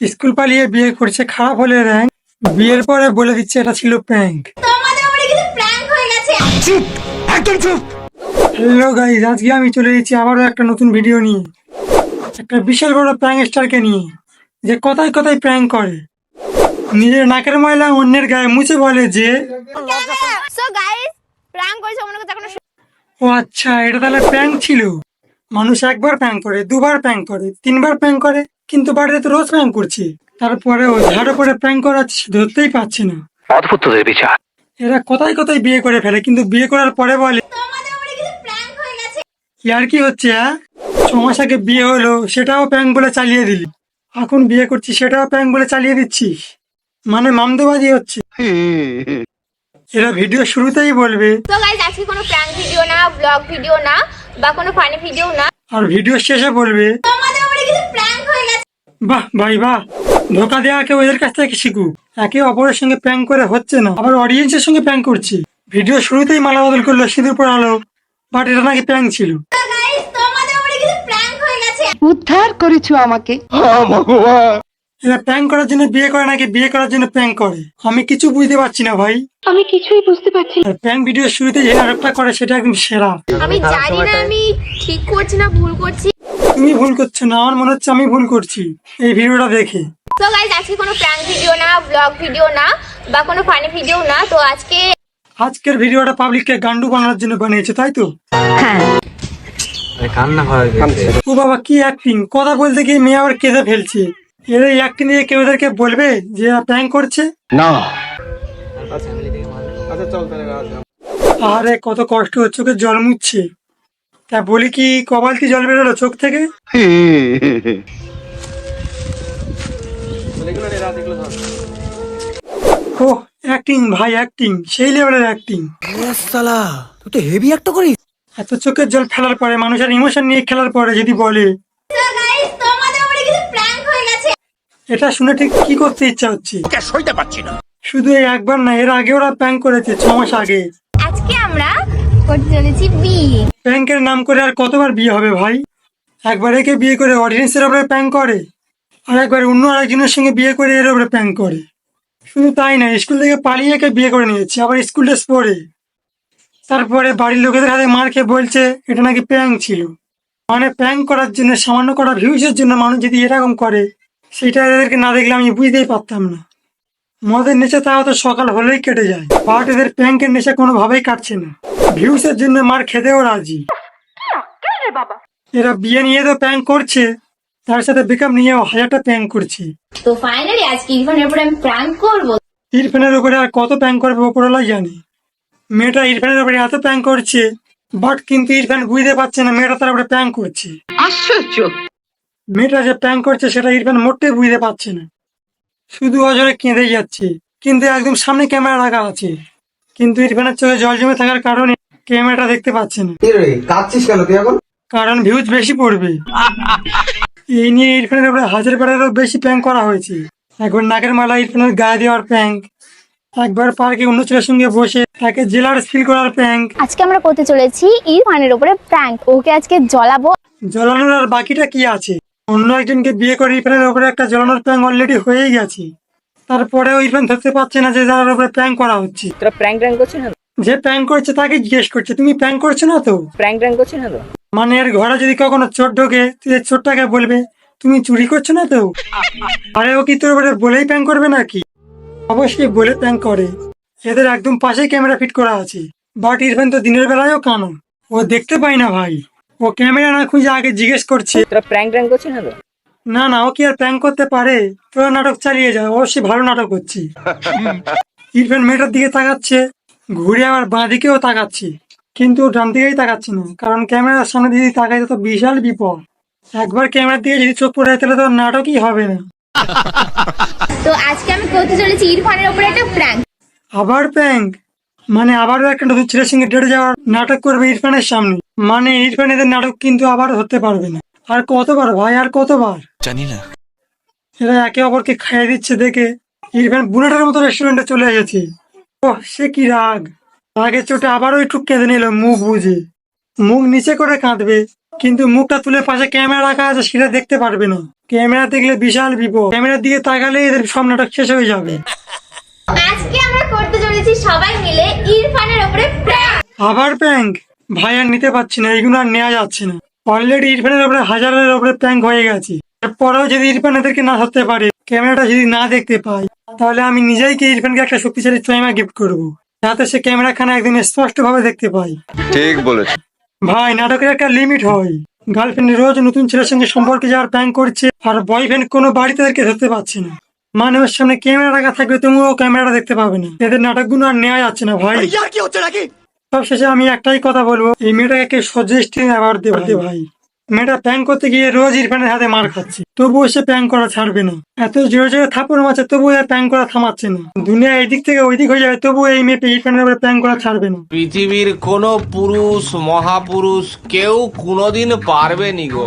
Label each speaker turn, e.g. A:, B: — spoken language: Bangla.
A: স্কুল পালিয়ে বিয়ে করছে, খারাপ হলে র্যাঙ্ক। বিয়ের পরে বলে দিচ্ছে এটা ছিল প্র্যাঙ্ক। চুপ, একদম চুপ। হ্যালো গাইস, আজকে আমি চলে এসেছি আবারও একটা নতুন ভিডিও নিয়ে, একটা বিশাল বড় প্র্যাঙ্ক স্টারকে নিয়ে, যে কথায় কথায় প্র্যাঙ্ক করে। নিজের নাকের ময়লা অন্যের গায়ে মুছে বলে যে
B: সো গাইস, প্র্যাঙ্ক করেছে মনে করতে এখন
A: ও আচ্ছা, এটা তাহলে প্র্যাঙ্ক ছিল। মানুষ একবার প্র্যাঙ্ক করে, দুবার প্র্যাঙ্ক করে, তিনবার প্র্যাঙ্ক করে, কিন্তু বাড়িতে তো রোজ প্র্যাঙ্ক করছে। তারপরে ও ঝাড়ু করে প্র্যাঙ্ক করাচ্ছে, ধরতেই পারছে না।
C: অদ্ভুত তোদের বিচার।
A: এরা কোথায় কোথায় বিয়ে করে ফেলে, কিন্তু বিয়ে করার পরে বলে
B: তোমাদের উপরে কিছু প্র্যাঙ্ক হয়ে গেছে।
A: ইয়ার কি হচ্ছে। 6 মাস আগে বিয়ে হলো, সেটাও প্র্যাঙ্ক বলে চালিয়ে দিলি। এখন বিয়ে করছিস, সেটাও প্র্যাঙ্ক বলে চালিয়ে দিচ্ছিস, মানে মামদোবাজি হচ্ছে। এরা ভিডিও শুরুতেই বলবে,
B: তো গাইস, আজকে কোনো প্র্যাঙ্ক ভিডিও না, ব্লগ ভিডিও না, বা কোনো ফানি ভিডিও না,
A: আর ভিডিও শেষে বলবে
B: তোমাদের উপরে কিছু প্র্যাঙ্ক হয়ে গেছে।
A: বাহ ভাই বাহ, ধোকা দেওয়া কেউ এদের কাছ থেকে শিখুক। একে অপরের সঙ্গে প্র্যাঙ্ক করে হচ্ছে না, আবার অডিয়েন্সের সঙ্গে প্র্যাঙ্ক করছে। ভিডিও শুরুতেই মালা বদল করলো, সিঁদুর পরালো, বাট এটা নাকি প্র্যাঙ্ক ছিল।
B: তো গাইস, তোমাদের উপরে কিছু প্র্যাঙ্ক হয়ে গেছে।
D: উদ্ধার করেছো আমাকে।
A: এরা প্র্যাঙ্ক করার জন্য বিয়ে করে নাকি বিয়ে করার জন্য প্র্যাঙ্ক করে, আমি কিছু বুঝতে পারছি না ভাই।
D: আমি কিছুই বুঝতে পারছি না।
A: আর প্র্যাঙ্ক ভিডিও শুরুতে যে নাটকটা করে সেটা একদম সেরা।
B: আমি জানি না আমি ঠিক করছি না ভুল করছি।
A: তুমি ভুল করছো না, আমার মনে হচ্ছে আমি ভুল করছি এই ভিডিওটা দেখে।
B: তো গাইস, আজকে কোনো প্র্যাঙ্ক ভিডিও না, ব্লগ ভিডিও না, বা কোনো ফানি ভিডিও না। তো
A: আজকের ভিডিওটা পাবলিককে গান্ডু বানানোর জন্য বানিয়েছে, তাই তো? ও বাবা, কি অ্যাক্টিং! কথা বলতে গিয়ে মেয়ে আবার কেঁদে ফেলছে। এর এই অ্যাক্টিং দিয়ে কেউ এদেরকে বলবে যে প্র্যাঙ্ক করছে?
C: না,
A: আরে কত কষ্ট হচ্ছে, চোখে জল মুছছে। তা বলি কি, কপালতি জল বেরোলো চোখ থেকে? ও অ্যাক্টিং ভাই, অ্যাক্টিং সেই লেভেলের অ্যাক্টিং।
E: তুই তো হেভি একটা করিস।
A: এত চোখের জল ফেলার পরে, মানুষের ইমোশন নিয়ে খেলার পরে যদি বলে
B: তো গাইস, তোমাদের উপরে কিছু প্র্যাঙ্ক হয়ে গেছে।
A: এটা শুনে ঠিক কি করতে ইচ্ছা হচ্ছে।
C: সইতে পারছি না।
A: শুধু এই একবার না, এর আগে ওরা প্র্যাঙ্ক করেছে 6 মাস আগে।
B: আজকে আমরা করতে চলেছি বিয়ে।
A: প্র্যাঙ্কের নাম করে আর কতবার বিয়ে হবে ভাই? একবার একে বিয়ে করে অডিয়েন্সের উপরে প্র্যাঙ্ক করে, আর একবার অন্য আরেকজনের সঙ্গে বিয়ে করে এর উপরে প্র্যাঙ্ক করে। শুধু তাই না, স্কুল থেকে পালিয়ে একে বিয়ে করে নিয়েছে, আবার স্কুল ড্রেস পরে। তারপরে বাড়ির লোকেদের হাতে মার খেয়ে বলছে এটা নাকি প্র্যাঙ্ক ছিল। মানে প্র্যাঙ্ক করার জন্য, সামান্য করা ভিউজের জন্য মানুষ যদি এরকম করে, সেটা এদেরকে না দেখলে আমি বুঝতেই পারতাম না। মদের নেশা তাও তো সকাল হলেই কেটে যায়, বাট এদের প্র্যাঙ্কের নেশা কোনোভাবেই কাটছে না। ভিউসের জন্য মার খেতেও রাজি। এরা বিয়ে নিয়ে তো প্র্যাঙ্ক করছে, তার সাথে ব্রেকআপ নিয়েও 1000টা প্র্যাঙ্ক করছে।
B: তো ফাইনালি আজকে ইরফানের উপরে আমি প্র্যাঙ্ক করব।
A: ইরফানের উপরে আর কত প্র্যাঙ্ক করবে ওপরওয়ালাই জানে। মেয়েটা ইরফানের উপরে এত প্র্যাঙ্ক করছে, বাট কিন্তু ইরফান বুঝতে পারছে না মেয়েটা তার উপরে প্র্যাঙ্ক করছে।
D: আশ্চর্য।
A: মেয়েটা যে প্র্যাঙ্ক করছে সেটা ইরফান মোটেই বুঝতে পারছে না, শুধু অজরে কেঁদেই যাচ্ছে। কিন্তু একদম সামনে ক্যামেরা রাখা আছে, কিন্তু ইরফানের চোখে জল জমে থাকার কারণে ক্যামেরাটা দেখতে পাচ্ছে না।
E: কাঁদছিস কেন তুই এখন?
A: কারণ ভিউজ বেশি পড়বে। এই নিয়ে ইরফানের উপরে 1000বারেরও বেশি প্র্যাঙ্ক করা হয়েছে। একবার নাকের মালা ইরফানের গায়ে দেওয়ার প্র্যাঙ্ক, একবার পার্কে অন্য ছেলের সঙ্গে বসে তাকে জেলার ফিল করার প্র্যাঙ্ক।
B: আজকে আমরা করতে চলেছি ইরফানের উপরে প্র্যাঙ্ক। ওকে আজকে জ্বলাবো।
A: জ্বলানোর আর বাকিটা কি আছে? অন্য একজনকে বিয়ে করে ইরফানের উপরে একটা জ্বলানোর প্র্যাঙ্ক অলরেডি হয়েই গেছে। তারপরেও ইরফান ধরতে পারছে না যে যার উপরে প্র্যাঙ্ক করা হচ্ছে।
F: তোরা প্র্যাঙ্ক করছিস না?
A: যে প্র্যাঙ্ক করছে তাকে জিজ্ঞেস করছে তুমি প্র্যাঙ্ক করছো না তো?
F: প্র্যাঙ্ক করছিস না তো?
A: মানে এর ঘরে যদি কখনো চোর ঢোকে, তুই চোরটাকে বলবে তুমি চুরি করছো না তো? আরে ও কি তোর উপরে বলেই প্র্যাঙ্ক করবে নাকি? অবশ্যই বলে প্র্যাঙ্ক করে। এদের একদম পাশেই ক্যামেরা ফিট করা আছে, বাট ইরফান তো দিনের বেলায়ও কানো, ও দেখতে পাই না ভাই। ও ক্যামেরা না খুঁজে আগে জিজ্ঞেস করছে
F: তোরা প্র্যাঙ্ক করছিস না তো?
A: না না, ও কি আর প্র্যাঙ্ক করতে পারে? তোরা নাটক চালিয়ে যায়, অবশ্যই ভালো নাটক হচ্ছে। ইরফান মেয়েটার দিকে তাকাচ্ছে, ঘুরে আবার বাঁ দিকেও তাকাচ্ছে, কিন্তু ও ডান দিকেই তাকাচ্ছে না, কারণ ক্যামেরার সামনে যদি তাকায় তো বিশাল বিপদ। একবার ক্যামেরার দিকে যদি চোখ পড়ে যায় তাহলে তো নাটকই হবে না।
B: তো আজকে আমি করতে চলেছি ইরফানের উপরে একটা প্র্যাঙ্ক।
A: আবার প্র্যাঙ্ক? মানে আবারও একটা নতুন ছেলের সঙ্গে ডেটে যাওয়ার নাটক করবে ইরফানের সামনে। মানে ইরফান এদের নাটক কিন্তু আবার হতে পারবে না। আর কতবার ভাই, আর কতবার?
E: জানি না।
A: এরা একে অপরকে খাইয়ে দিচ্ছে দেখে ইরফান বুলেটের মতো রেস্টুরেন্টে চলে এসেছে। ওহ, সে কি রাগ! রাগের চোটে আবারও একটু কেঁদে নিল মুখ বুঝে। মুখ নিচে করে কাঁদবে, কিন্তু মুখটা তুলে পাশে ক্যামেরা রাখা আছে সেটা দেখতে পারবে না। ক্যামেরা দেখলে বিশাল বিপদ, ক্যামেরার দিকে তাকালে এদের সব নাটক শেষ হয়ে যাবে।
B: আজকে আমরা করতে চলেছি সবাই মিলে ইরফানের উপরে প্র্যাঙ্ক।
A: আবার প্র্যাঙ্ক? ভাই আর নিতে পারছি না, এইগুলো আর নেওয়া যাচ্ছে না। অলরেডি ইরফানের উপরে হাজারের উপরে প্র্যাঙ্ক হয়ে গেছে। তারপরেও যদি ইরফান এদেরকে না ধরতে পারে, ক্যামেরাটা যদি না দেখতে পাই, তাহলে আমি নিজেইকে ইরফানকে একটা শক্তিশালী চশমা গিফট করবো, যাতে সে ক্যামেরাখানা একদম স্পষ্ট ভাবে দেখতে পাই।
G: ঠিক বলেছ।
A: ভাই, নাটকের একটা লিমিট হয়। গার্লফ্রেন্ড রোজ নতুন ছেলের সঙ্গে সম্পর্কে যাওয়ার প্ল্যান করছে, আর বয়ফ্রেন্ড কোনো বাড়িতে তাদেরকে ধরতে পারছে না। মানে ওর সামনে ক্যামেরা রাখা থাকবে, তুমিও ক্যামেরাটা দেখতে পাবে না। এদের নাটকগুলো আর নেওয়া যাচ্ছে না ভাই।
E: কি হচ্ছে নাকি?
A: সব শেষে আমি একটাই কথা বলবো, এই মেয়েটাকে সাজেস্টিং অ্যাওয়ার্ড দে ভাই। মেয়েটা প্র্যাঙ্ক করতে গিয়ে রোজ ইরফানের হাতে মার খাচ্ছে, তবুও সে প্র্যাঙ্ক করা ছাড়বে না। এত জোরে জোরে থাপড় মারছে, তবুও এর প্র্যাঙ্ক করা থামাচ্ছে না। দুনিয়া এদিক থেকে ওইদিক হয়ে যাবে, তবুও এই মেয়েটা ইরফানের উপরে প্র্যাঙ্ক করা ছাড়বে না।
H: পৃথিবীর কোনো পুরুষ মহাপুরুষ কেউ কোনোদিন পারবে নি গো।